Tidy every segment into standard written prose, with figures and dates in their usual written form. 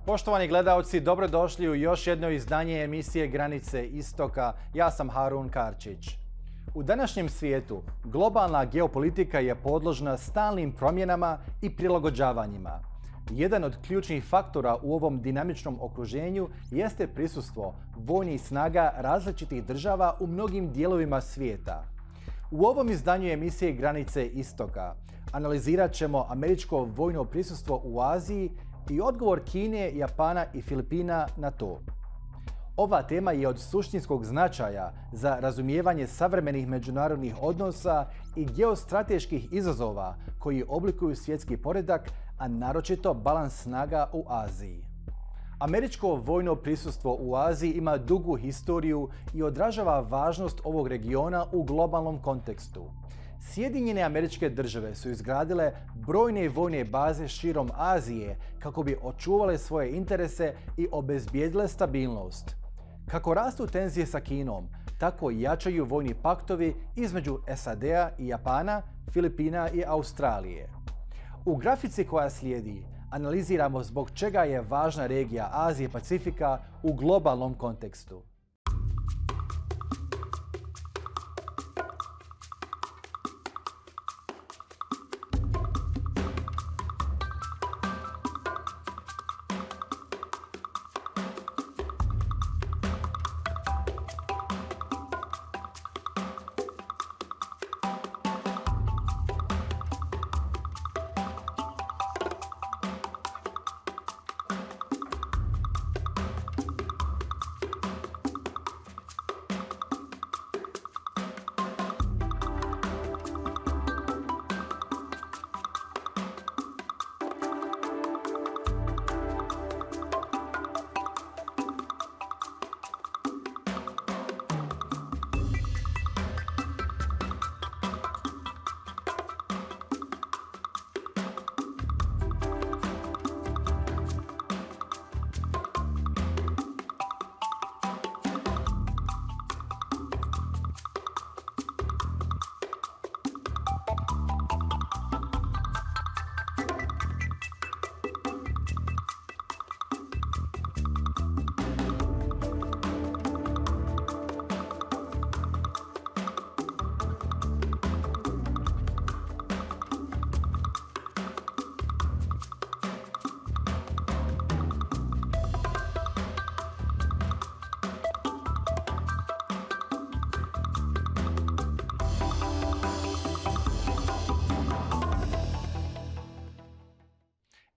Poštovani gledalci, dobrodošli u još jedno izdanje emisije Granice Istoka. Ja sam Harun Karčić. U današnjem svijetu globalna geopolitika je podložna stalnim promjenama i prilagođavanjima. Jedan od ključnih faktora u ovom dinamičnom okruženju jeste prisustvo vojnih snaga različitih država u mnogim dijelovima svijeta. U ovom izdanju emisije Granice Istoka analizirat ćemo američko vojno prisustvo u Aziji i odgovor Kine, Japana i Filipina na to. Ova tema je od suštinskog značaja za razumijevanje savremenih međunarodnih odnosa i geostrateških izazova koji oblikuju svjetski poredak, a naročito balans snaga u Aziji. Američko vojno prisustvo u Aziji ima dugu historiju i odražava važnost ovog regiona u globalnom kontekstu. Sjedinjene Američke Države su izgradile brojne vojne baze širom Azije kako bi očuvale svoje interese i obezbijedile stabilnost. Kako rastu tenzije sa Kinom, tako jačaju vojni paktovi između SAD-a i Japana, Filipina i Australije. U grafici koja slijedi analiziramo zbog čega je važna regija Azije Pacifika u globalnom kontekstu.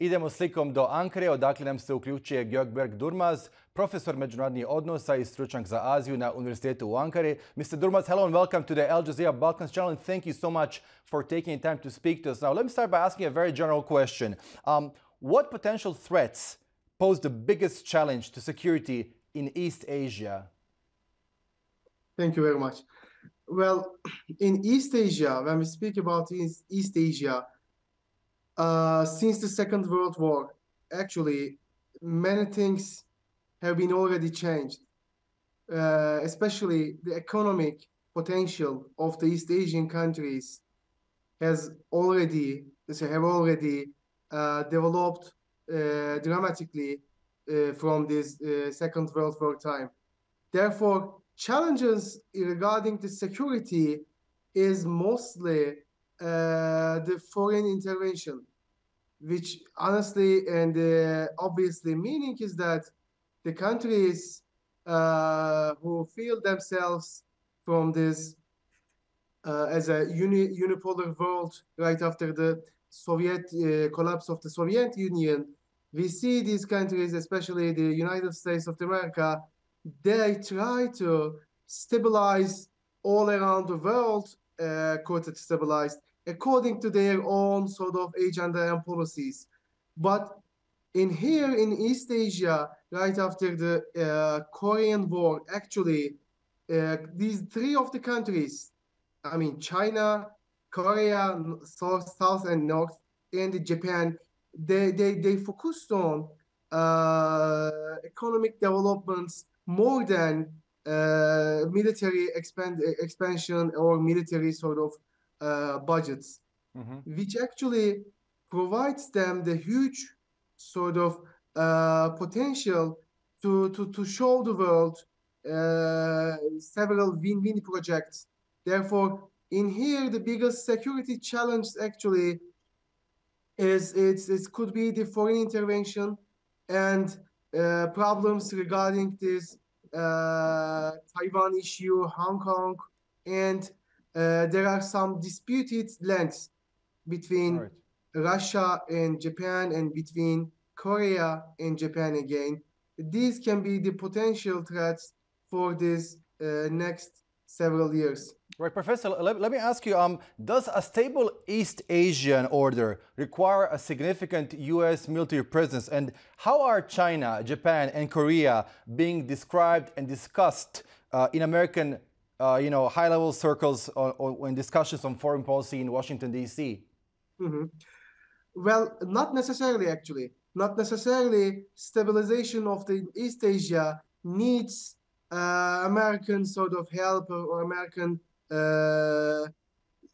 Idemo slikom do Ankare, odakle nam se uključuje Gökberk Durmaz, profesor međunarodnih odnosa i stručnjak za Aziju na Univerzitetu u Ankari. Mr. Durmaz, hello and welcome to the Al Jazeera Balkans channel, and thank you so much for taking time to speak to us. Now, let me start by asking a very general question. What potential threats pose the biggest challenge to security in East Asia? Thank you very much. Well, in East Asia, when we speak about East Asia, since the Second World War, actually, many things have been already changed, especially the economic potential of the East Asian countries have already developed dramatically from this Second World War time. Therefore, challenges regarding the security is mostly the foreign intervention, which honestly and obviously meaning is that the countries who feel themselves from this as a unipolar world right after the Soviet collapse of the Soviet Union, we see these countries, especially the United States of America, they try to stabilize all around the world, quoted stabilized, according to their own sort of agenda and policies. But in East Asia, right after the Korean War, actually, these three of the countries, I mean, China, Korea, South and North, and Japan, they focused on economic developments more than military expansion or military sort of budgets, which actually provides them the huge sort of potential to show the world several win-win projects. Therefore, in here, the biggest security challenge actually is it could be the foreign intervention and problems regarding this Taiwan issue, Hong Kong, and there are some disputed lands between Russia and Japan and between Korea and Japan again. These can be the potential threats for this next several years. Right, Professor, let me ask you, does a stable East Asian order require a significant US military presence? And how are China, Japan, and Korea being described and discussed in American high-level circles or in discussions on foreign policy in Washington, D.C.? Mm-hmm. Well, not necessarily, actually. Not necessarily. Stabilization of the East Asia needs American sort of help or American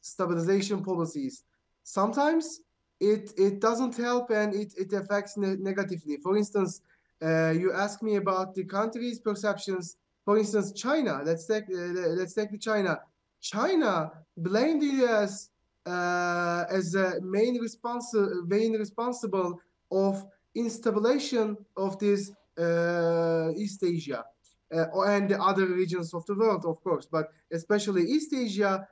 stabilization policies. Sometimes it doesn't help and it affects negatively. For instance, you ask me about the country's perceptions. For instance, China. Let's take China. China blamed the U.S. As a main responsible of instabilization of this East Asia. And the other regions of the world, of course, but especially East Asia,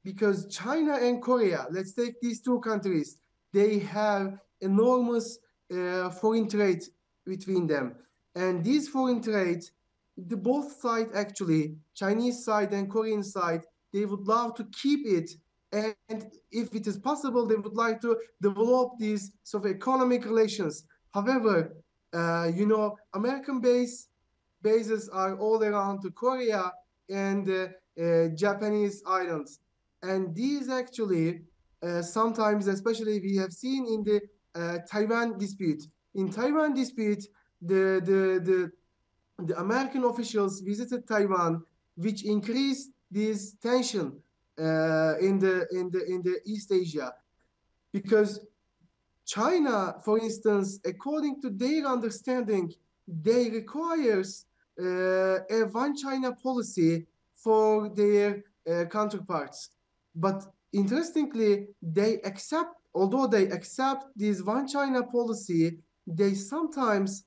because China and Korea, let's take these two countries, they have enormous foreign trade between them. And these foreign trade, the both sides actually, Chinese side and Korean side, they would love to keep it. And if it is possible, they would like to develop these sort of economic relations. However, American bases are all around to Korea and Japanese islands. And these actually, sometimes, especially we have seen in the Taiwan dispute. In Taiwan dispute, the American officials visited Taiwan, which increased this tension in the East Asia, because China, for instance, according to their understanding, they requires a one China policy for their counterparts. But interestingly, although they accept this one China policy, they sometimes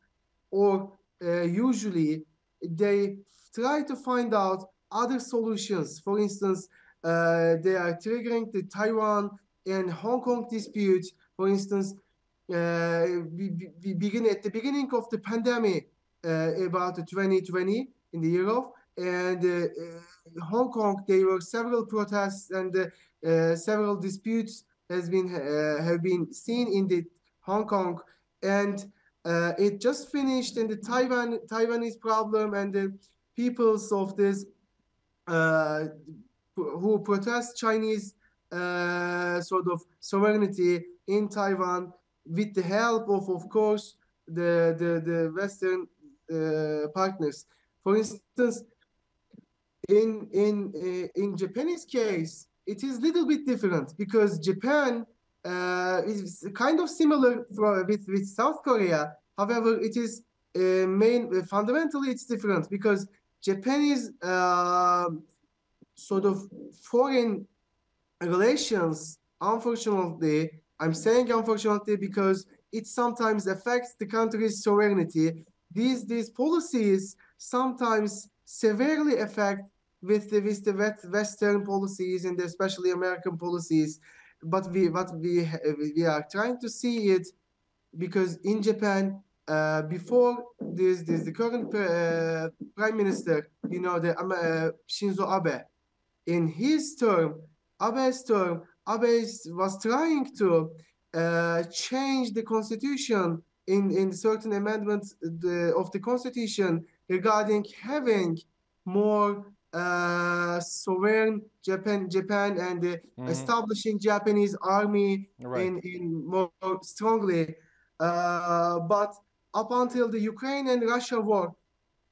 or usually they try to find out other solutions. For instance, they are triggering the Taiwan and Hong Kong dispute. For instance, we begin at the beginning of the pandemic, about 2020 in the year of, and Hong Kong, there were several protests and several disputes have been seen in the Hong Kong, and it just finished in the Taiwanese problem, and the peoples of this who protest Chinese sort of sovereignty in Taiwan, with the help of course, the Western partners. For instance, in Japanese case, it is a little bit different, because Japan is kind of similar with South Korea. However, it is fundamentally it's different, because Japanese sort of foreign relations, unfortunately, I'm saying unfortunately because it sometimes affects the country's sovereignty. These policies sometimes severely affect with the Western policies and especially American policies. But we are trying to see it, because in Japan, before the current prime minister, the Shinzo Abe, in his term, Abe's term, Abe was trying to change the constitution in certain amendments of the constitution regarding having more sovereign Japan and establishing Japanese army in more strongly. But up until the Ukraine and Russia war,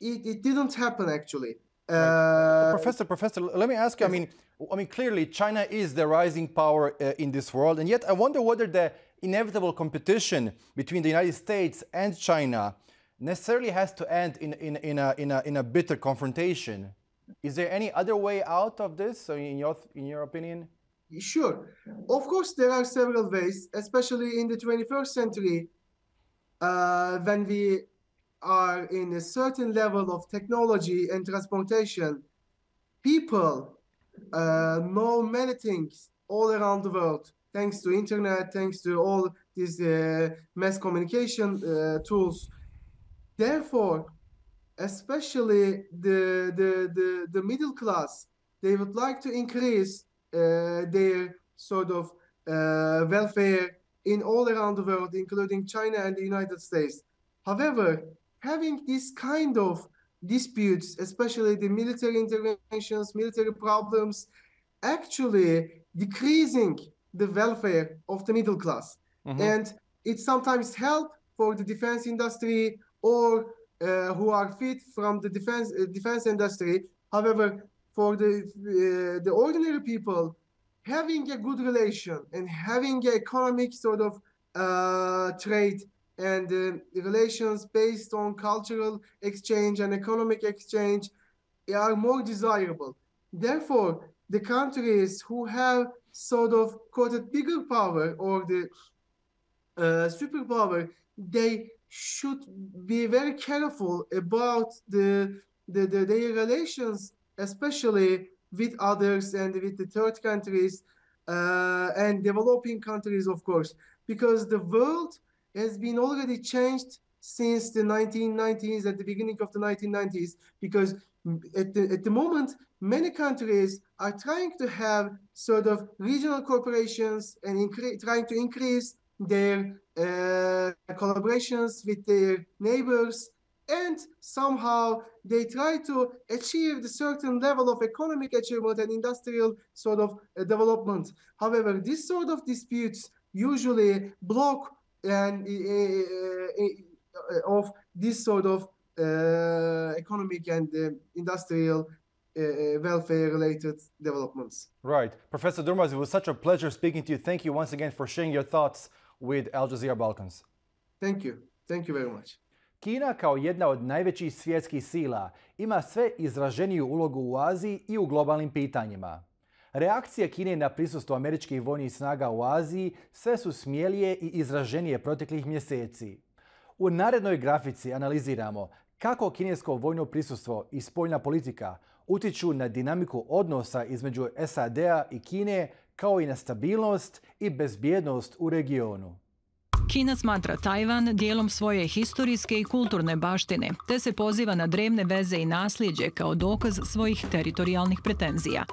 it didn't happen actually. Professor, let me ask you. I mean, clearly China is the rising power in this world, and yet I wonder whether the inevitable competition between the United States and China necessarily has to end in a bitter confrontation. Is there any other way out of this, in your opinion? Sure. Of course, there are several ways, especially in the 21st century, when we are in a certain level of technology and transportation. People know many things all around the world, thanks to internet, thanks to all these mass communication tools. Therefore, especially the middle class, they would like to increase their sort of welfare in all around the world, including China and the United States. However, having this kind of disputes, especially the military interventions, military problems, actually decreasing the welfare of the middle class. Mm-hmm. And it sometimes helps for the defense industry or who are fit from the defense industry. However, for the ordinary people, having a good relation and having an economic sort of trade and relations based on cultural exchange and economic exchange are more desirable. Therefore, the countries who have sort of quoted bigger power or the superpower, they should be very careful about their relations, especially with others and with the third countries and developing countries, of course, because the world has been already changed since the 1990s, at the beginning of the 1990s, because at the moment, many countries are trying to have sort of regional corporations and trying to increase their collaborations with their neighbors, and somehow they try to achieve a certain level of economic achievement and industrial sort of development. However, this sort of disputes usually block and of this sort of economic and industrial welfare-related developments. Right. Professor Durmaz, it was such a pleasure speaking to you. Thank you once again for sharing your thoughts with Al Jazeera Balkans. Thank you. Thank you very much. Kina kao jedna od najvećih svjetskih sila ima sve izraženiju ulogu u Aziji i u globalnim pitanjima. Reakcije Kine na prisustvo američkih vojnih snaga u Aziji sve su smjelije i izraženije proteklih mjeseci. U narednoj grafici analiziramo kako kinesko vojno prisustvo i spoljna politika utječu na dinamiku odnosa između SAD-a i Kine, kao i na stabilnost i bezbjednost u regionu. Kina smatra Tajvan dijelom svoje historijske i kulturne baštine, te se poziva na drevne veze i nasljeđe kao dokaz svojih teritorijalnih pretenzija.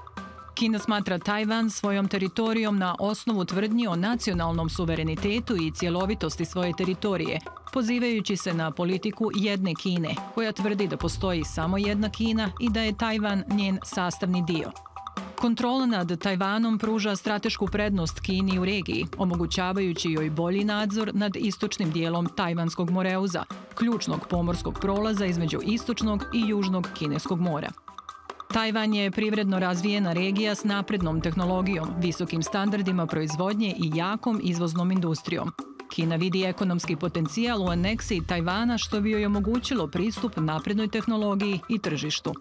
Kina smatra Tajvan svojom teritorijom na osnovu tvrdnji o nacionalnom suverenitetu i cjelovitosti svoje teritorije, pozivajući se na politiku jedne Kine, koja tvrdi da postoji samo jedna Kina i da je Tajvan njen sastavni dio. Kontrola nad Tajvanom pruža stratešku prednost Kini u regiji, omogućavajući joj bolji nadzor nad istočnim dijelom Tajvanskog moreuza, ključnog pomorskog prolaza između istočnog i južnog kineskog mora. Tajvan je privredno razvijena regija s naprednom tehnologijom, visokim standardima proizvodnje i jakom izvoznom industrijom. Kina vidi ekonomski potencijal u aneksiji Tajvana, što bi joj omogućilo pristup naprednoj tehnologiji i tržištu.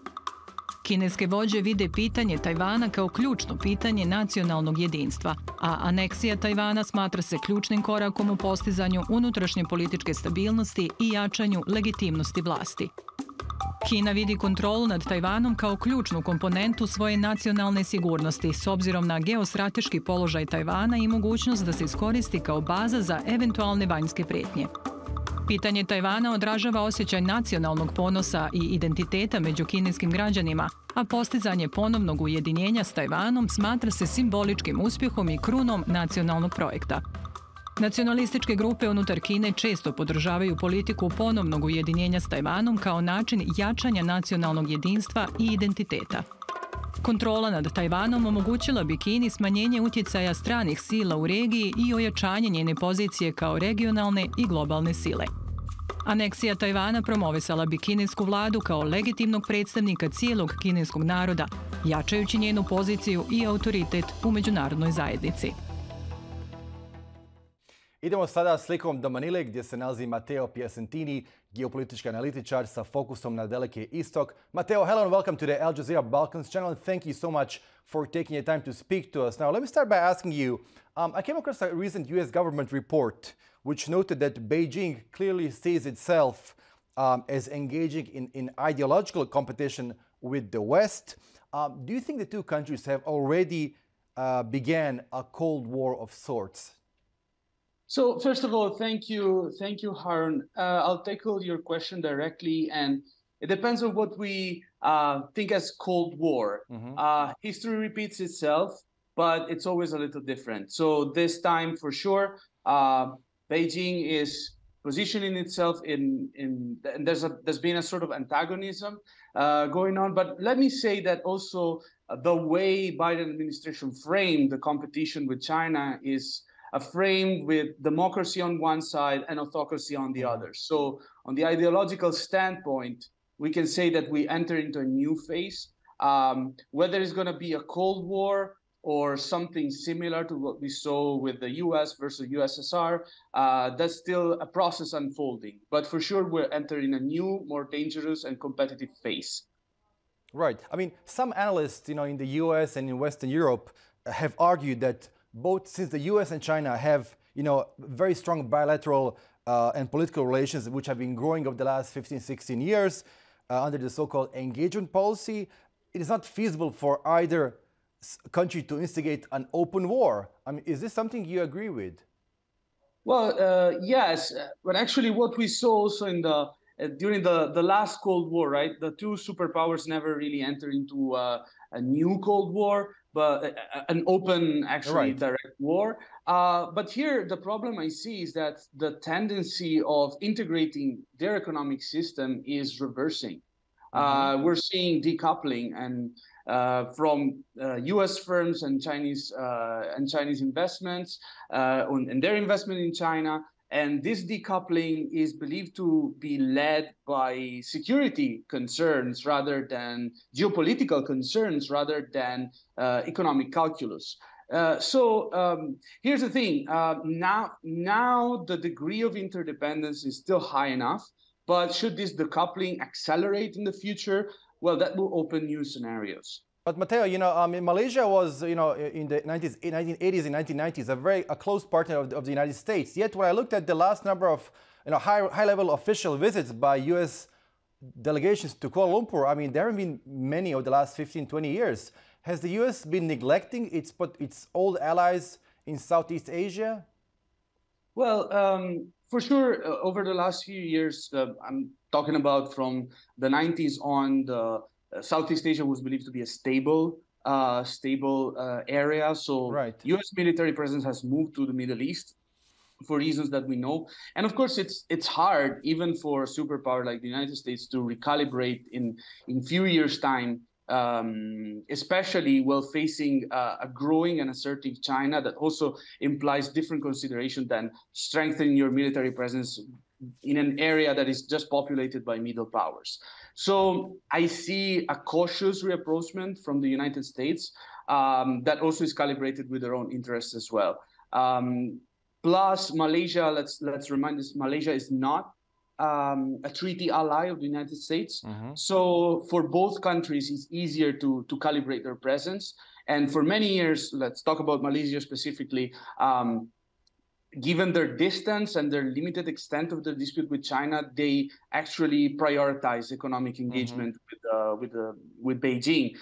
Kineske vođe vide pitanje Tajvana kao ključno pitanje nacionalnog jedinstva, a aneksija Tajvana smatra se ključnim korakom u postizanju unutrašnje političke stabilnosti i jačanju legitimnosti vlasti. Kina vidi kontrolu nad Tajvanom kao ključnu komponentu svoje nacionalne sigurnosti s obzirom na geostrateški položaj Tajvana i mogućnost da se iskoristi kao baza za eventualne vanjske prijetnje. Pitanje Tajvana odražava osjećaj nacionalnog ponosa i identiteta među kineskim građanima, a postizanje ponovnog ujedinjenja s Tajvanom smatra se simboličkim uspjehom i krunom nacionalnog projekta. Nacionalističke grupe unutar Kine često podržavaju politiku ponovnog ujedinjenja s Tajvanom kao način jačanja nacionalnog jedinstva i identiteta. Kontrola nad Tajvanom omogućila bi Kini smanjenje utjecaja stranih sila u regiji i ojačanje njene pozicije kao regionalne i globalne sile. Aneksija Tajvana promovisala bi kinesku vladu kao legitimnog predstavnika cijelog kineskog naroda, jačajući njenu poziciju i autoritet u međunarodnoj zajednici. Idemo sada slikom do Manile gdje se nalazi Matteo Piacentini, geopolitički analitičar sa fokusom na Daleki istok. Matteo, hello and welcome to the Al Jazeera Balkans channel, and thank you so much for taking your time to speak to us. Now, let me start by asking you, I came across a recent US government report which noted that Beijing clearly sees itself as engaging in ideological competition with the West. Do you think the two countries have already began a Cold War of sorts? So first of all, thank you, Harun. I'll tackle your question directly, and it depends on what we think as Cold War. History repeats itself, but it's always a little different. So this time, for sure, Beijing is positioning itself and there's been a sort of antagonism going on. But let me say that also the way Biden administration framed the competition with China is framed with democracy on one side and autocracy on the other. So on the ideological standpoint, we can say that we enter into a new phase. Whether it's going to be a Cold War or something similar to what we saw with the US versus USSR, that's still a process unfolding. But for sure, we're entering a new, more dangerous and competitive phase. Right. I mean, some analysts, in the US and in Western Europe have argued that since the US and China have, very strong bilateral and political relations, which have been growing over the last 15, 16 years under the so-called engagement policy, it is not feasible for either country to instigate an open war. I mean, is this something you agree with? Well, yes, but actually what we saw also during the last Cold War, right? The two superpowers never really entered into a new Cold War, but an open, actually, direct war. But here, the problem I see is that the tendency of integrating their economic system is reversing. We're seeing decoupling and from U.S. firms and Chinese investments and their investment in China. And this decoupling is believed to be led by security concerns rather than geopolitical concerns rather than economic calculus. So here's the thing. Now the degree of interdependence is still high enough, but should this decoupling accelerate in the future? Well, that will open new scenarios. But Matteo, Malaysia was, in the 1980s and 1990s, a close partner of the United States. Yet, when I looked at the last number of, high-level official visits by U.S. delegations to Kuala Lumpur, I mean, there haven't been many over the last 15, 20 years. Has the U.S. been neglecting its old allies in Southeast Asia? Well, for sure, over the last few years, I'm talking about from the 90s on, Southeast Asia was believed to be a stable area. So U.S. military presence has moved to the Middle East for reasons that we know. And of course, it's hard, even for a superpower like the United States, to recalibrate in few years' time, especially while facing a growing and assertive China that also implies different consideration than strengthening your military presence in an area that is just populated by middle powers. So I see a cautious reapproachment from the United States that also is calibrated with their own interests as well. Plus, Malaysia, let's remind us, Malaysia is not a treaty ally of the United States. So for both countries, it's easier to calibrate their presence. And for many years, let's talk about Malaysia specifically, given their distance and their limited extent of the dispute with China, they actually prioritize economic engagement with Beijing.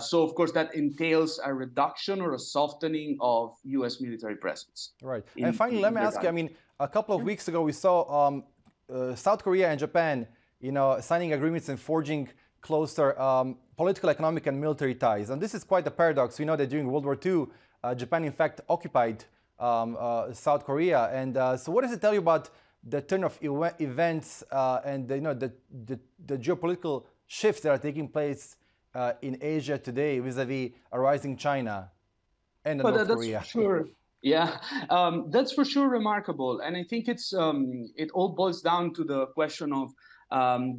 So, of course, that entails a reduction or a softening of U.S. military presence. Right. And finally, let me ask you, I mean, a couple of weeks ago, we saw South Korea and Japan, signing agreements and forging closer political, economic, and military ties. And this is quite a paradox. We know that during World War II, Japan, in fact, occupied South Korea. And so what does it tell you about the turn of events and the geopolitical shifts that are taking place in Asia today vis-a-vis a rising China and North Korea? That's for sure. Yeah, that's for sure remarkable. And I think it all boils down to the question of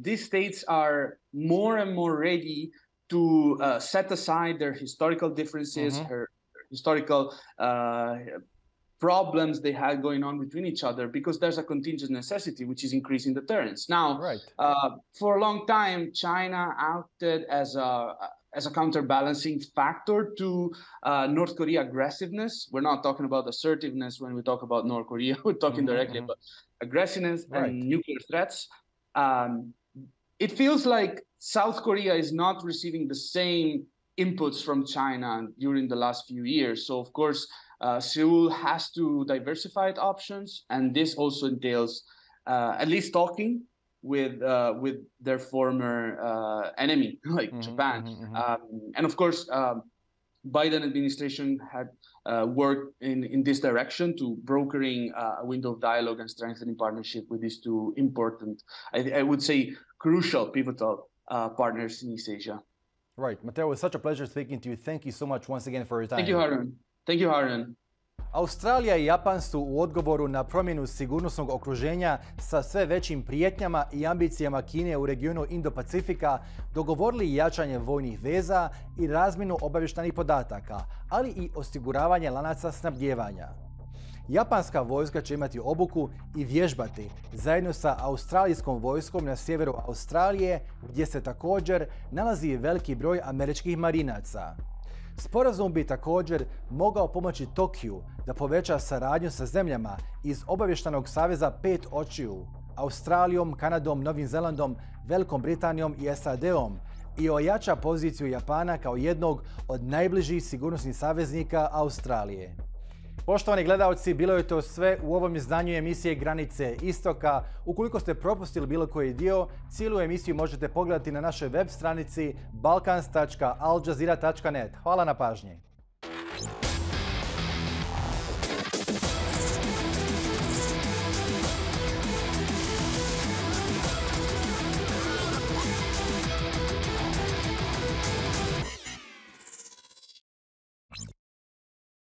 these states are more and more ready to set aside their historical differences, historical problems they had going on between each other, because there's a contingent necessity, which is increasing deterrence. Now, for a long time, China acted as a counterbalancing factor to North Korea aggressiveness. We're not talking about assertiveness when we talk about North Korea. We're talking directly about aggressiveness and nuclear threats. It feels like South Korea is not receiving the same inputs from China during the last few years. So, of course, Seoul has to diversify its options, and this also entails at least talking with their former enemy, like Japan. And of course, Biden administration had worked in this direction to brokering a window of dialogue and strengthening partnership with these two important, I would say, crucial, pivotal partners in East Asia. Right. Matteo, it was such a pleasure speaking to you. Thank you so much once again for your time. Thank you, Harun. Thank you, Harun. Australija i Japan su u odgovoru na promjenu sigurnosnog okruženja sa sve većim prijetnjama i ambicijama Kine u regionu Indo-Pacifika dogovorili jačanje vojnih veza i razmjenu obavještajnih podataka, ali i osiguravanje lanaca snabdijevanja. Japanska vojska će imati obuku i vježbati zajedno sa australijskom vojskom na sjeveru Australije, gdje se također nalazi veliki broj američkih marinaca. Sporazum bi također mogao pomoći Tokiju da poveća saradnju sa zemljama iz obavještajnog saveza 5 očiju, Australijom, Kanadom, Novim Zelandom, Velikom Britanijom i SAD-om, i ojača poziciju Japana kao jednog od najbližih sigurnosnih saveznika Australije. Poštovani gledalci, bilo je to sve u ovom izdanju emisije Granice Istoka. Ukoliko ste propustili bilo koji dio, cijelu emisiju možete pogledati na našoj web stranici balkans.aljazeera.net. Hvala na pažnji.